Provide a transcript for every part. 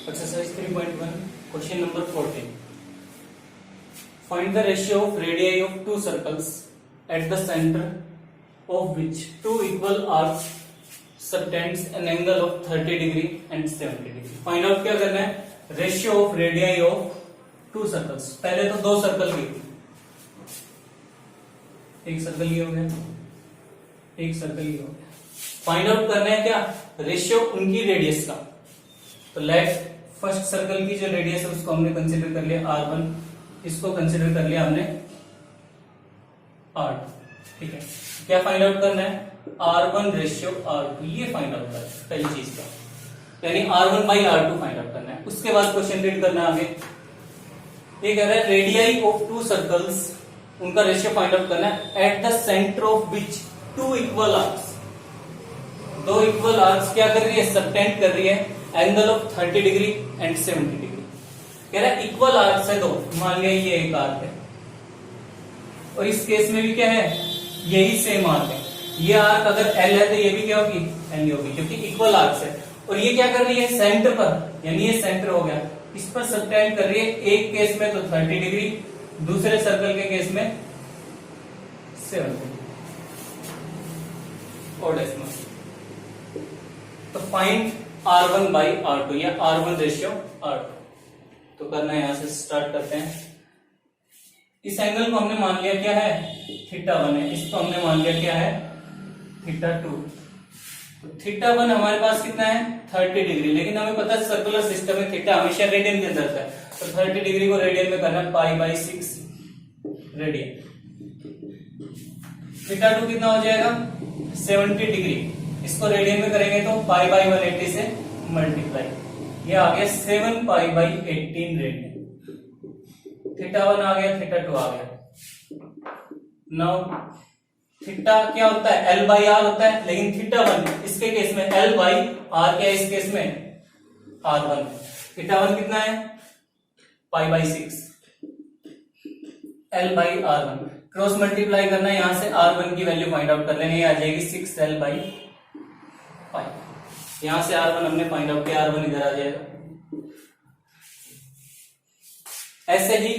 Exercise 3.1, question number 14. Find the ratio of radii of two circles at the center of which two equal arcs subtends an angle of 30 degree and 70 degree. Find out क्या करना है? Ratio of radii of two circles. पहले तो दो circle की, एक circle ये हो गया, एक सर्कल ये हो गया. फाइंड आउट करना है क्या? रेशियो उनकी रेडियस का. तो लेट फर्स्ट सर्कल की जो रेडियस है उसको हमने कंसीडर कर लिया R1, इसको कंसीडर कर लिया हमने R2. ठीक है, क्या फाइंड आउट करना है? R1 रेशियो R2, ये फाइंड आउट करना है पहली चीज का, यानी R1 by R2 find out करना है. उसके बाद क्वेश्चन रीड करना है आगे. ये कह रहा है रेडियाई ऑफ टू सर्कल्स, उनका रेशियो फाइंड आउट करना है at the centre of which two equal arcs, दो इक्वल आर्क्स क्या कर रही है? सबटेंड कर रही है angle of 30 degree and 70 degree. कह रहा है इक्वल आर्क्स है दो, मान लिया ये एक आर्क है और इस केस में भी क्या है? यही सेम आर्क है. ये आर्क अगर L है तो ये भी क्या होगी? L होगी, क्योंकि इक्वल आर्क्स है. और ये क्या कर रही है? सेंटर पर, यानी ये सेंटर हो गया, इस पर सबटेंड कर रही है. एक केस में तो 30 डिग्री, दूसरे सर्कल के केस में 70 और डेसिमल. तो फाइंड R1 बाई R2 या R1 रेशियो R2. तो करना है, यहां से स्टार्ट करते हैं. इस एंगल को हमने मान लिया क्या है? θ1 है. इसको हमने मान लिया क्या है? θ2. तो θ1 हमारे पास कितना है? 30 डिग्री. लेकिन हमें पता है सर्कुलर सिस्टम में थीटा हमेशा रेडियन के अंदर है, तो 30 डिग्री को रेडियन में करना है π/6 रेडियन. θ2 कितना हो जाएगा? 70 डिग्री. इसको रेडियन में करेंगे तो π/180 से मल्टीप्लाई, ये आ गया 7π/18 रेडियन. θ1 आ गया, θ2 आ गया. नाउ थीटा क्या होता है? L/R होता है, लेकिन θ1 इसके केस में L/R क्या है? इस केस में R1. θ1 कितना है? π/6 L/R1. क्रॉस मल्टीप्लाई करना है, यहां से R1 की वैल्यू फाइंड आउट कर लेंगे, ये आ जाएगी 6L/5. यहां से R1 हमने फाइंड आउट किया, R1 इधर आ जाएगा. ऐसे ही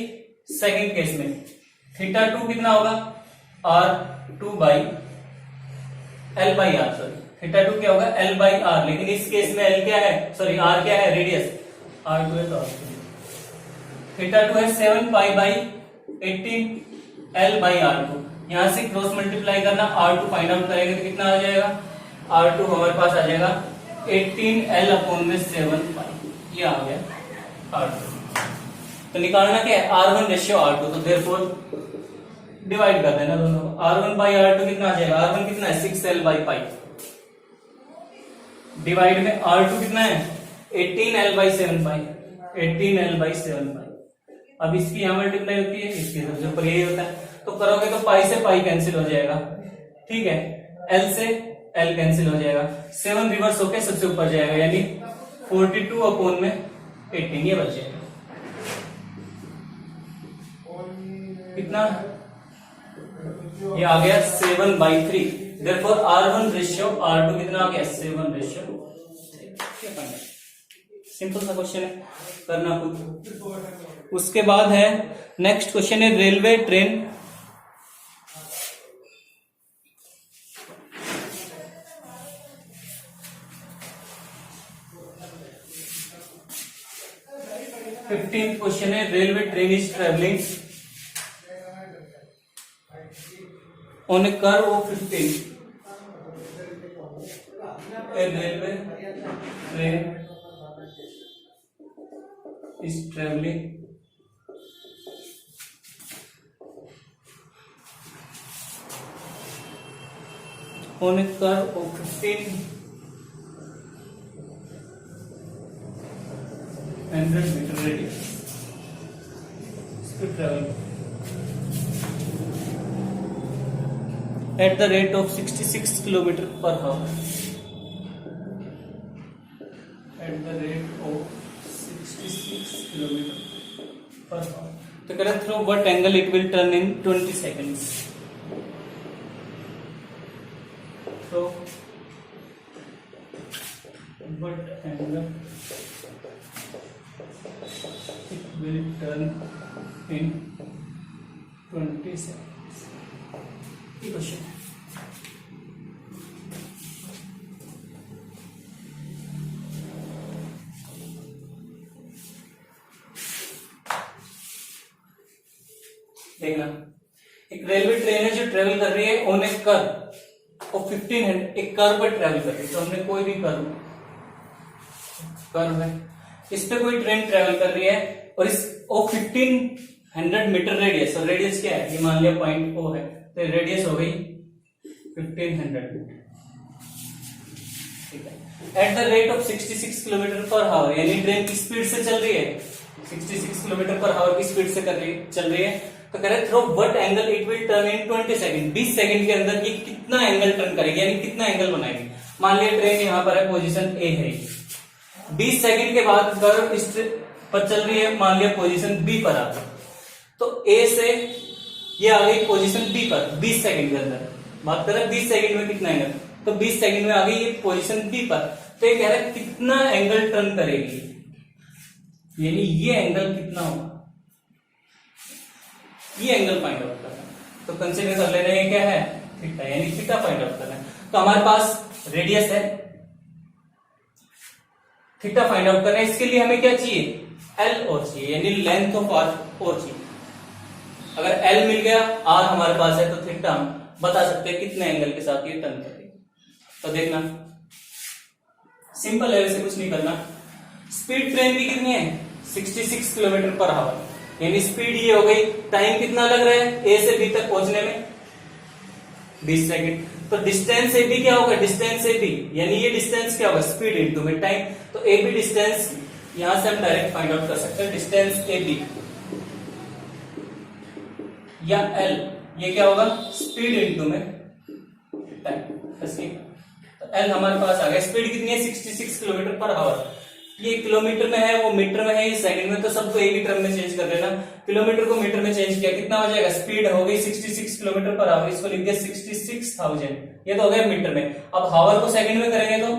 सेकंड केस में θ2 कितना होगा? R2 by L/R. सॉरी, θ2 क्या होगा? L/R. लेकिन इस केस में L क्या है? सॉरी, R क्या है? रेडियस. R2 है तो θ2 है 7π/18 L/R2. यहां से क्रॉस मल्टीप्लाई करना, R2 फाइंड आउट करेंगे तो कितना आ जाएगा? R2 हमारे पास आ जाएगा 18L/7π. ये आ गया R2. तो निकालना क्या है? R1 ratio R2. तो देयरफॉर डिवाइड कर देना दोनों को. R1 बाई R2 कितना आ जाएगा? R1 कितना है? 6L/5. डिवाइड में R2 कितना है? 18L/7π. 18L/7π. अब इसकी यहां मल्टीप्लाई होती है, इसकी सबसे ऊपर यही होता है, तो करोगे तो पाई से पाई कैंसिल हो जाएगा. ठीक है, L से L कैंसिल हो जाएगा, 7 रिवर्स होके सबसे ऊपर जाएगा, यानी 42/18 ये बच जाएगा. कितना? ये आ गया 7/3. देयरफॉर R1 रेशियो R2 कितना आ गया? 7 रेशियो. सिंपल सा क्वेश्चन है, करना खुद. उसके बाद है नेक्स्ट क्वेश्चन है रेलवे ट्रेन क्वेश्चन है railway train is travelling on A curve of 15. A railway train is traveling on a curve of 1500 meter radius. Speed traveling at the rate of 66 km per hour. At the rate of 66 km per hour. तो करें through what angle it will turn in 20 seconds. So what angle It will turn in 20 seconds. ये question है। देखना, एक railway train है जो travel कर रही है ऑन ए कर्व और 1500 एक कर्व पर ट्रेवल कर रही है। तो हमने कोई भी कर्व है, इस पे कोई ट्रेन ट्रेवल कर रही है और इस 1500 मीटर रेडियस, और रेडियस क्या है, ये मान लिया पॉइंट O है, तो रेडियस हो गई 1500 मीटर, ठीक है। At the rate of 66 kilometre पर हावर, यानी ट्रेन की स्पीड से चल रही है, 66 किलोमीटर पर हावर की स्पीड से चल रही है। तो कह रहे through what angle it will turn in 20 second, 20 second के अंदर ये कितना एंगल टर्न करेगी, यानी कितना एंगल बनाएगी। मान लिया ट्रेन यहां पर है, पोजीशन A है, 20 सेकंड के बाद कर्व इस पर चल रही है, मान लिया पोजीशन B पर आ गई, तो A से ये आ गई पोजीशन B पर 20 सेकंड के अंदर। बात करें 20 सेकंड में कितना एंगल, तो 20 सेकंड में आ गई ये पोजीशन B पर, तो ये कह रहा है कितना एंगल टर्न करेगी, यानी ये एंगल कितना होगा, ये एंगल फाइंड आउट करना है। तो कंसीडर कर लेना ये क्या है, थीटा, यानी थीटा फाइंड आउट करना है। तो हमारे पास रेडियस है, थीटा फाइंड आउट करना है, इसके लिए हमें क्या चाहिए, L और चाहिए, यानी लेंथ ऑफ आर्क और चाहिए। अगर L मिल गया, R हमारे पास है, तो थीटा हम बता सकते हैं कितने एंगल के साथ ये टर्न करेगी। तो देखना सिंपल है, वैसे कुछ नहीं करना। स्पीड ट्रेन की कितनी है, 66 किलोमीटर पर हावर, यानी स्पीड ये हो गई। टाइम कितना लग रहा है A से B तक पहुंचने में, 20 सेकंड। तो डिस्टेंस AB क्या होगा, डिस्टेंस AB, यानी ये डिस्टेंस क्या होगा, स्पीड इनटू में टाइम। तो AB डिस्टेंस यहां से हम डायरेक्ट फाइंड आउट कर सकते हैं, डिस्टेंस AB या L, ये क्या होगा, स्पीड इनटू में टाइम। तो L हमारे पास आ गया। स्पीड कितनी है, 66 किलोमीटर पर आवर। ये किलोमीटर में है, वो मीटर में है, ये सेकंड में, तो सबको एक ही टर्म में चेंज कर लेना। किलोमीटर को मीटर में चेंज किया, कितना हो जाएगा, स्पीड हो गई 66 किलोमीटर पर आवर, इसको लिख दिया 66,000, ये तो हो गया मीटर में। अब हावर को सेकंड में करेंगे तो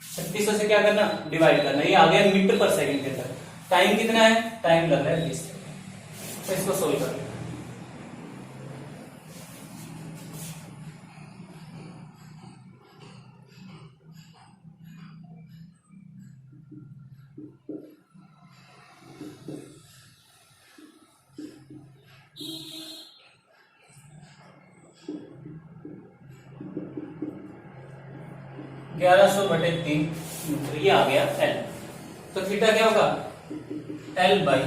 3600 से क्या करना, डिवाइड करना, ये आ गया मीटर पर सेकंड के अंदर। टाइम कितना है, टाइम लग रहा है 20 सेकंड। तो इसको सोल्व कर लेना। 1100/3 मीटर, ये आ गया L। तो थीटा क्या होगा, L/R।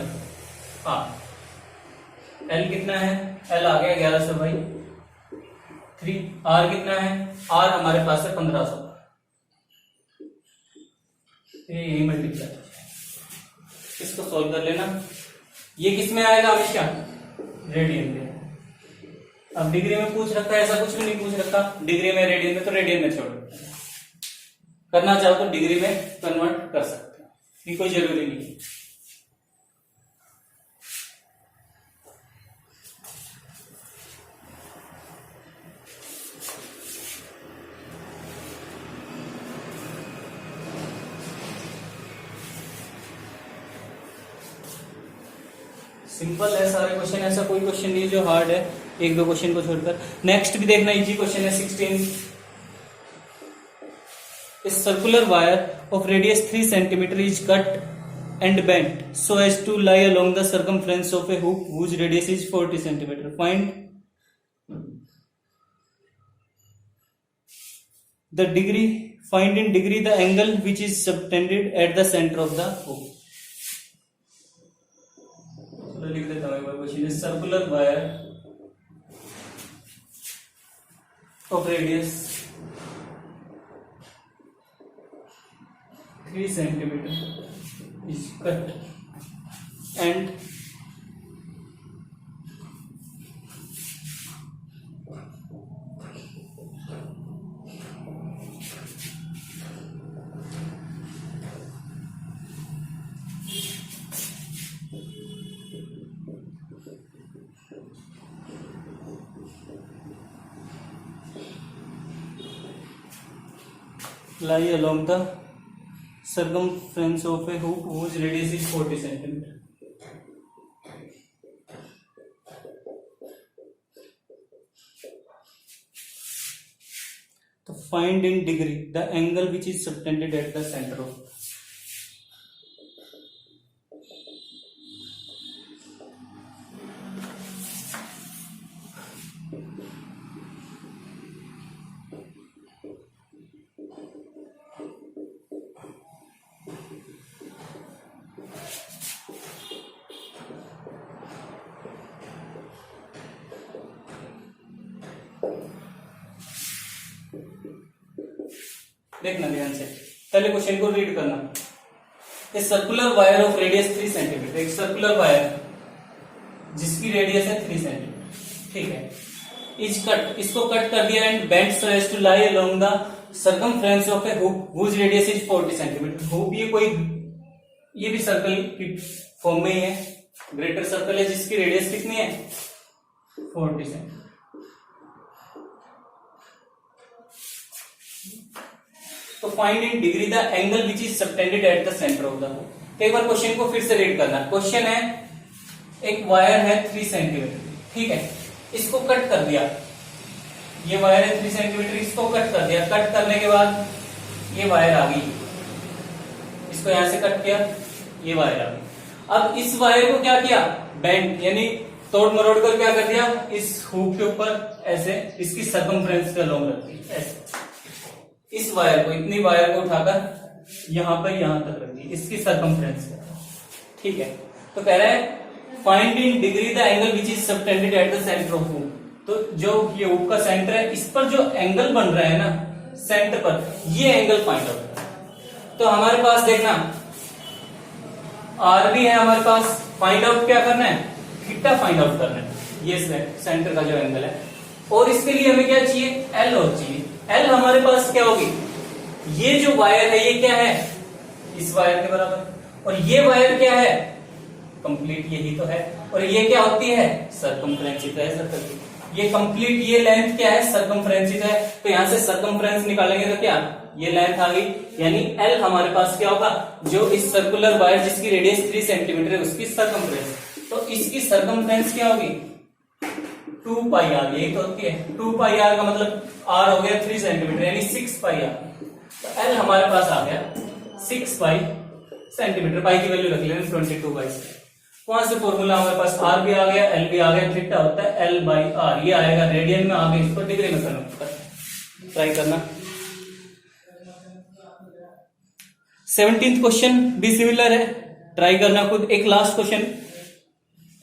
L कितना है, L आ गया 1100/3। R कितना है, R हमारे पास है 1500, यही मल्टीप्लाई, इसको सोल्व कर लेना। ये किस में आएगा हमेशा, रेडियन में। अब डिग्री में पूछ रखा है, ऐसा कुछ भी नहीं पूछ रखा, डिग्री में रेडियन में, तो रेडियन में छोड़, करना चाहो तो डिग्री में कन्वर्ट कर सकते हैं, ये कोई जरूरी नहीं है। सिंपल है सारे क्वेश्चन, ऐसा कोई क्वेश्चन नहीं जो हार्ड है, एक दो क्वेश्चन को छोड़कर। नेक्स्ट भी देखना, इजी क्वेश्चन है 16। A circular wire of radius 3 centimeter is cut and bent so as to lie along the circumference of a hoop whose radius is 40 centimeter. Find in degree the angle which is subtended at the center of the hoop. चलो लिख देता हूँ एक बार question है। Circular wire of radius 3 centimeter is cut and lie along the circumference of a hoop whose radius is 40 centimeter. तो find in degree the angle which is subtended at the center of. देखना ध्यान से, पहले question को read करना। A circular wire of radius 3 centimetre, एक circular wire जिसकी radius है 3 सेंटीमीटर, ठीक है, इज कट, इसको कट कर दिया and bent so as to lie along the circumference of a hook whose radius is 40 centimetre. Hook ये भी सर्कल की फॉर्म में ही है, ग्रेटर सर्कल है जिसकी रेडियस कितनी है 40 सेंटीमीटर। तो find in degree the angle which is subtended at the centre of the hook. एक बार क्वेश्चन को फिर से रीड करना। क्वेश्चन है एक वायर है 3 सेंटीमीटर, ठीक है, इसको कट कर दिया, ये वायर है 3 सेंटीमीटर, इसको कट कर दिया, कट करने के बाद ये वायर आ गई, इसको यहां से कट किया, ये वायर आ गई। अब इस वायर को क्या किया, बेंड यानी तोड़ मरोड़ कर क्या कर दिया, इस हुक के ऊपर ऐसे इसकी सर्कमफ्रेंस के अलोंग रख दी, ऐसे इस वायर को, इतनी वायर को उठाकर यहां पर यहां तक रख दी, इसकी सर्कमफ्रेंस, ठीक है। तो कह रहा है find in degree the angle which is subtended at the centre of hook. तो जो ये हुक का सेंटर है, इस पर जो एंगल बन रहा है ना सेंटर पर, ये एंगल फाइंड आउट करना। तो हमारे पास देखना आर भी है हमारे पास, फाइंड आउट क्या करना है, थीटा फाइंड आउट करना है, ये सेंटर का जो एंगल है, और इसके लिए हमें क्या चाहिए, एल और चाहिए। एल हमारे पास क्या होगी, ये जो वायर है ये क्या है, इस वायर के बराबर, और ये वायर क्या है, कंप्लीट यही तो है, और ये क्या होती है, सर्कमफ्रेंस ही तो है सर्कल की, ये कंप्लीट ये लेंथ क्या है, सर्कमफ्रेंस ही तो है। तो यहां से सर्कमफ्रेंस निकालेंगे तो क्या, ये लेंथ आ गई, यानी एल हमारे पास क्या होगा, जो इस सर्कुलर वायर जिसकी रेडियस 3 सेंटीमीटर है उसकी सर्कमफ्रेंस, तो इसकी सर्कमफ्रेंस क्या होगी 2 पाई आर, यही तो होती है 2 पाई आर का मतलब आर हो गया 3 सेंटीमीटर यानी 6 पाई आर। तो एल हमारे पास आ गया 6 पाई सेंटीमीटर, पाई की वैल्यू रख लेना 22/6। वहां से फॉर्मूला हमारे पास आर भी आ गया, एल भी आ गया, थीटा होता है एल बाई आर, ये आएगा रेडियन में, आगे इसको डिग्री में कन्वर्ट कर ट्राई करना। 17th क्वेश्चन भी सिमिलर है, ट्राई करना खुद। एक लास्ट क्वेश्चन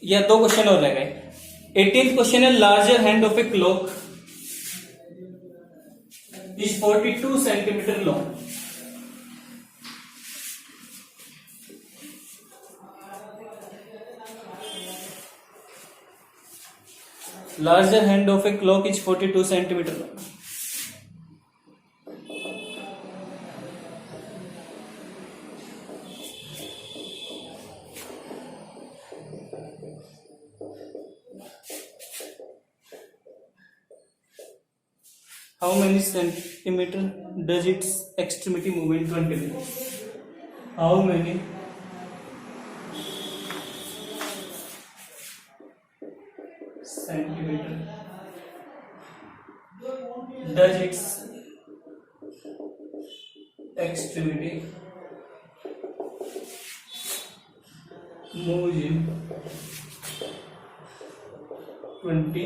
या 2 क्वेश्चन और रह गए। 18th क्वेश्चन है larger hand of a clock is 42 centimetre long. Larger hand of a clock is 42 centimeter long. How many centimeter does its extremity move in 20 minutes? How many centimeter does its extremity move in 20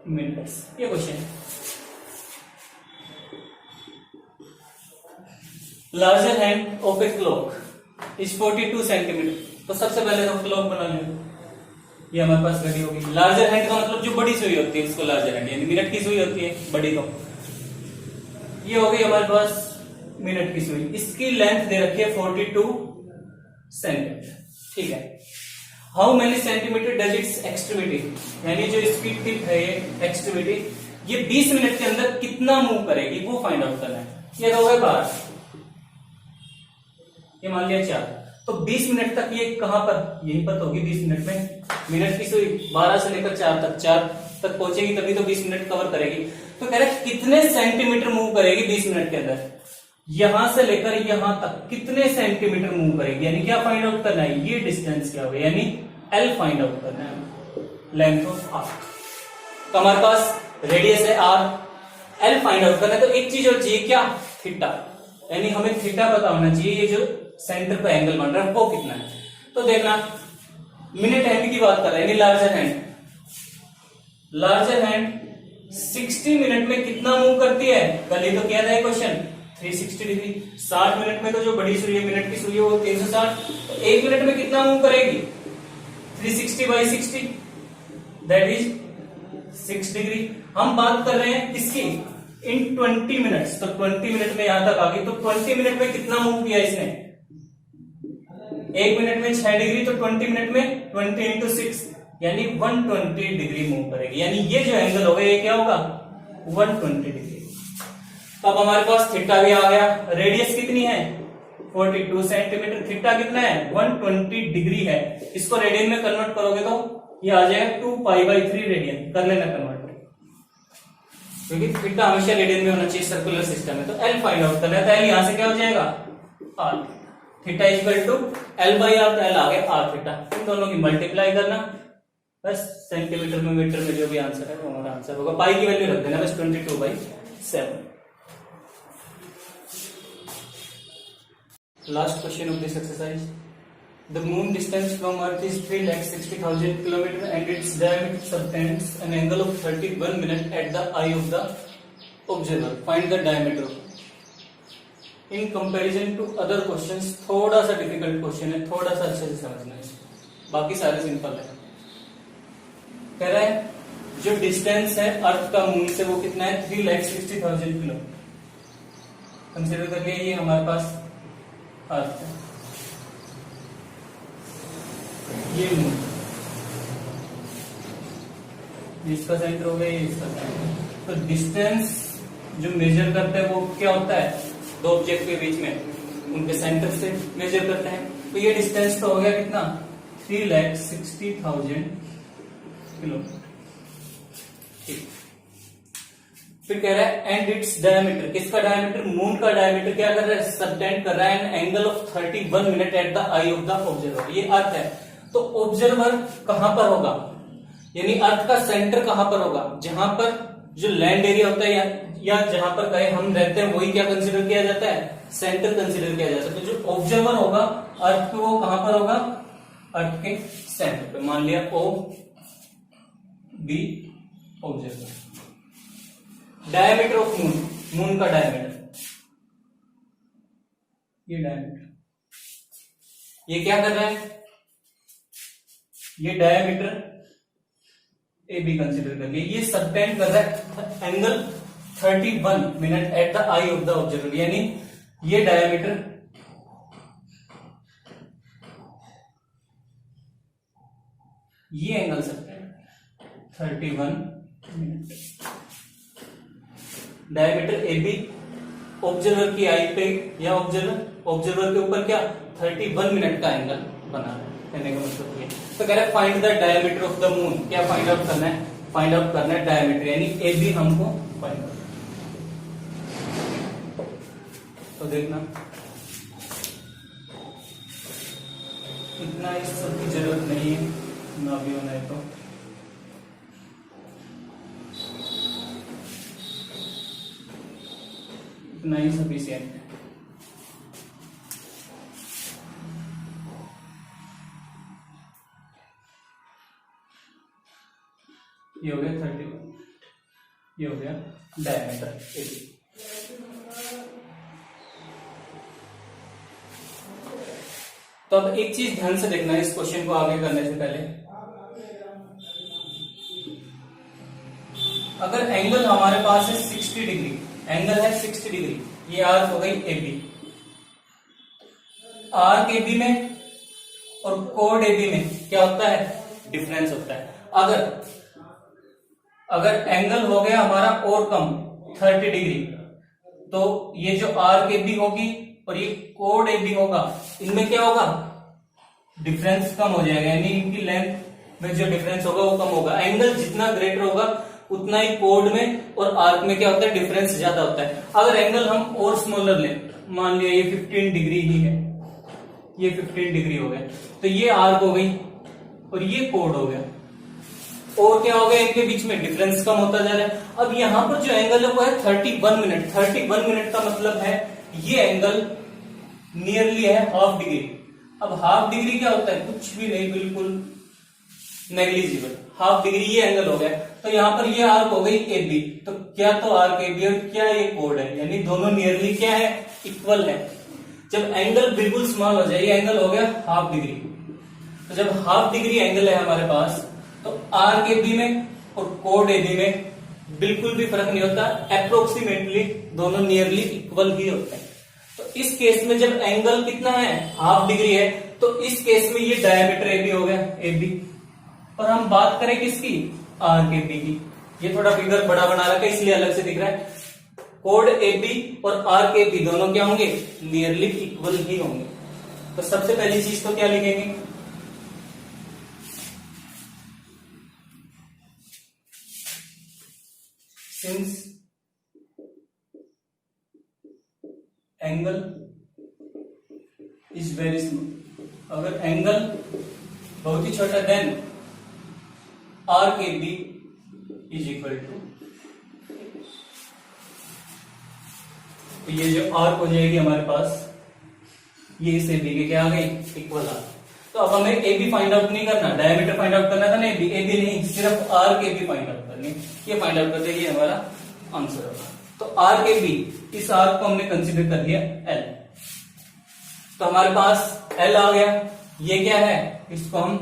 minutes? ये question है। Larger hand of a clock is 42 centimetre. तो सबसे पहले तो clock बना लें, ये हमारे पास घड़ी होगी। लार्जर हैंड का मतलब जो बड़ी सुई होती है उसको लार्जर हैंड, यानी मिनट की सुई होती है बड़ी तो, ये हो गई हमारे पास मिनट की सुई। इसकी लेंथ दे रखी है 42 सेंटीमीटर, ठीक है। How many centimetre does it's extremity, यानी जो इसकी टिप है ये एक्सट्रीमिटी, ये 20 मिनट के अंदर कितना मूव करेगी वो फाइंड आउट करना है। ये हो गए 12, ये मान लिया 4, तो 20 मिनट तक ये कहां पर, यहीं पर तो होगी 20 मिनट में। मिनट की सुई 12 से लेकर 4 तक पहुंचेगी तभी तो 20 मिनट कवर करेगी। तो कह रहे कितने सेंटीमीटर मूव करेगी 20 मिनट के अंदर, यहां से लेकर यहां तक कितने सेंटीमीटर मूव करेगी, यानी क्या फाइंड आउट करना है, ये डिस्टेंस क्या होगा, यानी एल फाइंड आउट करना है, लेंथ ऑफ आर्क। तो हमारे पास रेडियस है आर, एल फाइंड आउट करना है, तो एक चीज और चाहिए क्या, थीटा, यानी हमें थीटा पता होना चाहिए, ये जो सेंटर पे एंगल बन रहा है वो कितना है। तो देखना मिनट हैंड की बात कर रहे हैं, यानी larger hand, larger hand 60 minute में कितना मूव करती है, कल ही तो किया था क्वेश्चन 360 डिग्री। 60 मिनट में तो जो बड़ी सुई है, मिनट की सुई है, वो 360, तो एक मिनट में कितना मूव करेगी, 360/60, दैट इज 6 डिग्री। हम बात कर रहे हैं किसकी, इन 20 मिनट्स, तो 20 मिनट में यहां तक आ गई, तो 20 मिनट में कितना मूव किया इसने, एक मिनट में 6 डिग्री, तो 20 मिनट में 20 into 6 यानी 120 डिग्री मूव करेगी, यानी ये जो एंगल होगा ये क्या होगा, 120 डिग्री। तो अब हमारे पास थीटा भी आ गया, रेडियस कितनी है 42 सेंटीमीटर, थीटा कितना है 120 डिग्री है, इसको रेडियन में कन्वर्ट करोगे तो ये आ जाएगा 2π/3 रेडियन, कर लेना कन्वर्ट, क्योंकि थीटा हमेशा रेडियन में होना चाहिए सर्कुलर सिस्टम में। तो एल फाइंड आउट करना है, तो एल यहां से क्या हो जाएगा are, theta equal to L/R, तो एल आ गया आर थीटा, इन दोनों की मल्टीप्लाई करना, बस सेंटीमीटर में मीटर में जो भी आंसर है वो हमारा आंसर होगा, पाई की वैल्यू रख देना बस 22/7। Last question of this exercise, the moon distance from earth is 3,60,000 kilometre and its diameter subtends an angle of 31 minute at the eye of the observer, find the diameter of. In comparison to other questions थोड़ा सा difficult question है, थोड़ा सा अच्छे से समझना है, बाकी सारे सिंपल है। कह रहा है जो डिस्टेंस है अर्थ का मून से वो कितना है 3,60,000 किलोमीटर, कंसिडर करिए ये हमारे पास अर्थ है, ये मून, इसका सेंटर हो गया, ये इसका सेंटर। तो डिस्टेंस जो मेजर करते हैं वो क्या होता है, दो ऑब्जेक्ट के बीच में उनके सेंटर से मेजर करते हैं, तो ये डिस्टेंस तो हो गया कितना 3,60,000 किलोमीटर, ठीक। फिर कह रहा है एंड इट्स डायमीटर, किसका डायमीटर, मून का डायमीटर क्या कर रहा है, सबटेंड कर रहा है N angle of 31 minute at the eye of the observer, ये अर्थ है। तो ऑब्जर्वर कहां पर होगा, यानी अर्थ का सेंटर कहां पर होगा, जहां पर जो लैंड एरिया होता है या जहां पर कहीं हम रहते हैं वही क्या कंसीडर किया जाता है, सेंटर कंसीडर किया जाता है। तो जो ऑब्जर्वर होगा अर्थ पे वो कहां पर होगा, अर्थ के सेंटर पे, मान लिया O B observer. Diameter of moon, moon का डायमीटर, ये डायमीटर, ये क्या कर रहा है, ये डायमीटर ए बी कंसिडर करके ये सबटेंड कर रहा है angle 31 minute at the eye of the observer, यानी ये डायमीटर ये angle subtend 31 minute, diameter A B observer की आई पे या ऑब्जर्वर के ऊपर क्या 31 मिनट का एंगल बना रहा है, कहने का मतलब ये। तो कह रहा है find the diameter of the moon, क्या फाइंड आउट करना है, फाइंड आउट करना है डायमीटर, यानी ए बी हमको फाइंड आउट। तो देखना इतना इस सब की जरूरत नहीं है, ना भी होना है तो इतना ही सफिशिएंट है। ये हो गया 31, ये हो गया डायमीटर ए बी। तो अब एक चीज ध्यान से देखना है इस क्वेश्चन को आगे करने से पहले, अगर एंगल हमारे पास है 60 डिग्री, एंगल है 60 डिग्री, ये आर्क हो गई A B, arc A B में और कोड ए बी में क्या होता है, डिफरेंस होता है। अगर एंगल हो गया हमारा और कम 30 डिग्री, तो ये जो आर्क ए बी होगी और ये कोड ए बी होगा, इनमें क्या होगा, डिफरेंस कम हो जाएगा, यानी इनकी लेंथ में जो डिफरेंस होगा वो कम होगा। एंगल जितना ग्रेटर होगा उतना ही कोड में और आर्क में क्या होता है, डिफरेंस ज्यादा होता है। अगर एंगल हम और स्मॉलर लें, मान लिया ये 15 डिग्री ही है, ये 15 डिग्री हो गया, तो ये आर्क हो गई और ये कोड हो गया। और क्या हो गया, इनके बीच में डिफरेंस कम होता जा रहा है। अब यहां पर जो एंगल है वो है 31 मिनट। 31 मिनट का मतलब है ये एंगल नियरली है हाफ डिग्री। अब हाफ डिग्री क्या होता है, कुछ भी नहीं, बिल्कुल नेग्लिजिबल। हाफ डिग्री ये एंगल हो गया, तो यहां पर ये आर्क हो गई ए बी। तो क्या तो आर्क ए बी और क्या ये कोड है, यानी दोनों नियरली क्या है, इक्वल है। जब एंगल बिल्कुल स्मॉल हो जाए, ये एंगल हो गया हाफ डिग्री, तो जब हाफ डिग्री एंगल है हमारे पास, तो आर्क ए बी में और कोड ए बी में बिल्कुल भी फर्क नहीं होता, अप्रोक्सीमेटली दोनों नियरली इक्वल ही होते हैं। तो इस केस में जब एंगल कितना है, हाफ डिग्री है, तो इस केस में ये डायमीटर ए बी हो गया, ए बी। और हम बात करें किसकी, आर्क ए बी की। ये थोड़ा फिगर बड़ा बना रखा है इसलिए अलग से दिख रहा है। कोड ए बी और आर्क ए बी दोनों क्या होंगे, नियरली इक्वल ही होंगे। तो सबसे पहली चीज तो क्या लिखेंगे, since angle is very small, अगर एंगल बहुत ही छोटा, then arc A B is equal to, तो ये जो आर्क हो जाएगी हमारे पास, ये इस ए बी के क्या आ गई, इक्वल आर्क। तो अब हमें ए बी फाइंड आउट नहीं करना, डायमीटर फाइंड आउट करना था ना, ए बी नहीं, सिर्फ arc A B find out करनी। ये फाइंड आउट कर देगी, हमारा आंसर होगा। तो आर्क ए बी, इस आर्क को हमने कंसीडर कर लिया एल, तो हमारे पास एल आ गया। ये क्या है, इसको हम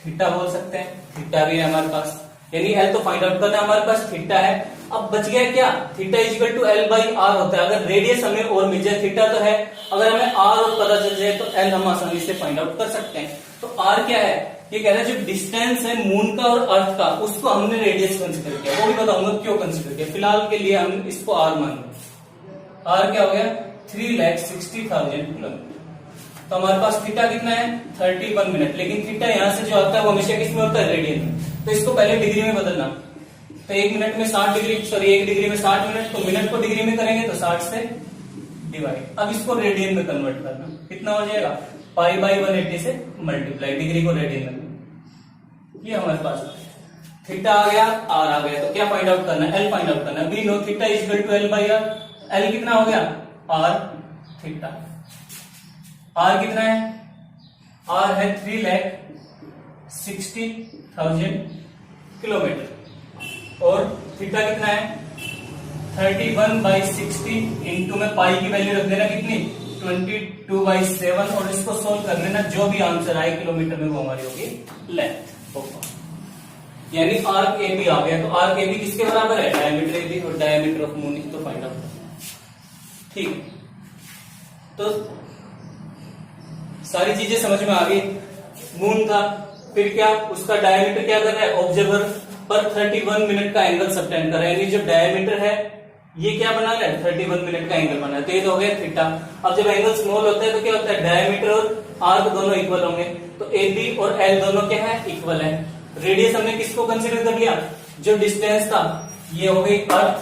थीटा बोल सकते हैं, थीटा भी है हमारे पास, यानी एल तो फाइंड आउट करना है, हमारे पास थीटा है। अब बच गया क्या, theta is equal to L by R होता है। अगर रेडियस हमें और मिल जाए, थीटा तो है, अगर हमें आर और पता चल जाए तो एल हम आसानी से फाइंड आउट कर सकते हैं। तो आर क्या है, ये कह रहा है जो डिस्टेंस है मून का और अर्थ का, उसको हमने रेडियस कंसिडर किया, वो भी बताऊंगा क्यों कंसिडर किया। फिलहाल के लिए हम इसको आर मान लें। आर क्या हो गया, 3,60,000 किलोमीटर। तो हमारे पास थीटा कितना है, 31 मिनट, लेकिन थीटा यहां से जो आता है वो हमेशा किस में होता है, रेडियन में। तो इसको पहले डिग्री में बदलना, तो 1 मिनट में 60 डिग्री, सॉरी 1 डिग्री में 60 मिनट, तो मिनट को डिग्री में करेंगे तो 60 से डिवाइड। अब इसको रेडियन में कन्वर्ट करना, कितना हो जाएगा, पाई बाई 180 से मल्टीप्लाई, डिग्री को रेडियन में। ये हमारे पास थीटा आ गया, आर आ गया। तो क्या फाइंड आउट करना है, एल फाइंड आउट करना है। We know theta is equal to L by R. L कितना हो गया, आर थीटा। आर कितना है, आर है 3,60,000 किलोमीटर, और थीटा कितना है 31/60 इंटू में पाई की वैल्यू रख देना कितनी, 22/7, और इसको सोल्व कर लेना, जो भी आंसर आए किलोमीटर में वो हमारी होगी लेंथ होगा। यानी आर्क ए बी आ गया। तो आर्क ए बी किसके बराबर है, डायमीटर ए बी, और डायमीटर ऑफ मून तो फाइंड आउट। ठीक, तो सारी चीजें समझ में आ गई। मून था, फिर क्या, उसका डायमीटर क्या कर रहा है, ऑब्जर्वर पर 31 मिनट का एंगल सबटेंड कर रहा है, यानी जो डायमीटर है ये क्या बना रहा है, 31 मिनट का एंगल बना है। तो ये तो हो गया थीटा। अब जब एंगल स्मॉल होता है तो क्या होता है, डायमीटर और आर्क दोनों इक्वल होंगे, तो ए बी और एल दोनों क्या है, इक्वल है। रेडियस हमने किसको कंसिडर कर लिया, जो डिस्टेंस था, ये हो गई अर्थ,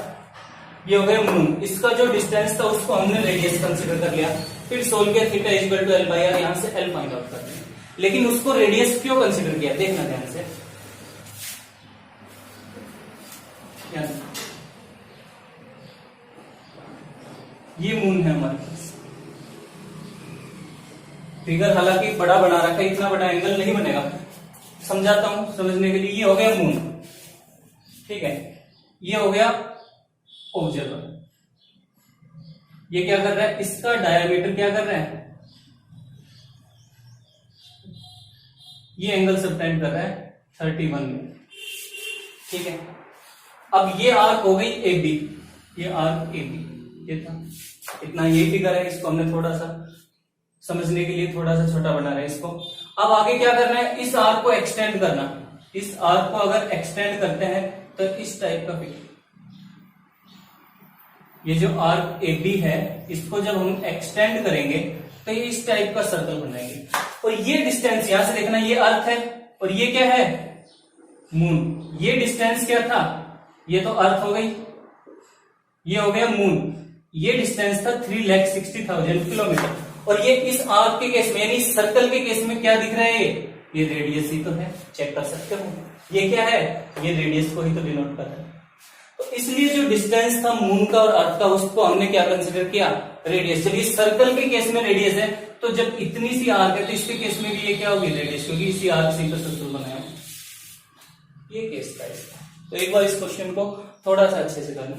ये हो गया मून, इसका जो डिस्टेंस था उसको हमने रेडियस कंसिडर कर लिया। फिर सोल्व किया, theta is equal to L by R, यहां से एल फाइंड आउट करते हैं। लेकिन उसको रेडियस क्यों कंसिडर किया, देखना ध्यान से। ये मून है हमारे पास, फिगर हालांकि बड़ा बना रखा है, इतना बड़ा एंगल नहीं बनेगा, समझाता हूं समझने के लिए। ये हो गया मून, ठीक है, ये हो गया ऑब्जर्वर। ये क्या कर रहा है, इसका डायमीटर क्या कर रहा है, ये एंगल सबटेंड कर रहा है 31 में, ठीक है। अब ये आर्क हो गई ए बी, ये आर्क ए बी, ये था इतना, ये फिगर है, इसको हमने थोड़ा सा समझने के लिए थोड़ा सा छोटा बना रहे हैं इसको। अब आगे क्या करना है, इस आर्क को एक्सटेंड करना। इस आर्क को अगर एक्सटेंड करते हैं तो इस टाइप का फिगर, ये जो आर्क ए बी है, इसको जब हम एक्सटेंड करेंगे तो ये इस टाइप का सर्कल बनाएंगे। और ये डिस्टेंस यहां से देखना, ये अर्थ है और ये क्या है, मून। ये डिस्टेंस क्या था, ये तो अर्थ हो गई, ये हो गया मून। ये डिस्टेंस था 3,60,000 किलोमीटर, और ये इस आर्क के केस में यानी सर्कल के केस में क्या दिख रहा है, ये रेडियस ही तो है, चेक कर सकते हो। ये क्या है, ये रेडियस को ही तो डिनोट कर रहा है। तो इसलिए जो डिस्टेंस था मून का और अर्थ का, उसको हमने क्या कंसिडर किया, रेडियस। जब ये सर्कल के केस में रेडियस है, तो जब इतनी सी आर्क है तो इसके केस में भी ये क्या होगी, रेडियस, क्योंकि इसी आर्क से तो सर्कल बनाया। ये केस था इसका। तो एक बार इस क्वेश्चन को थोड़ा सा अच्छे से करना।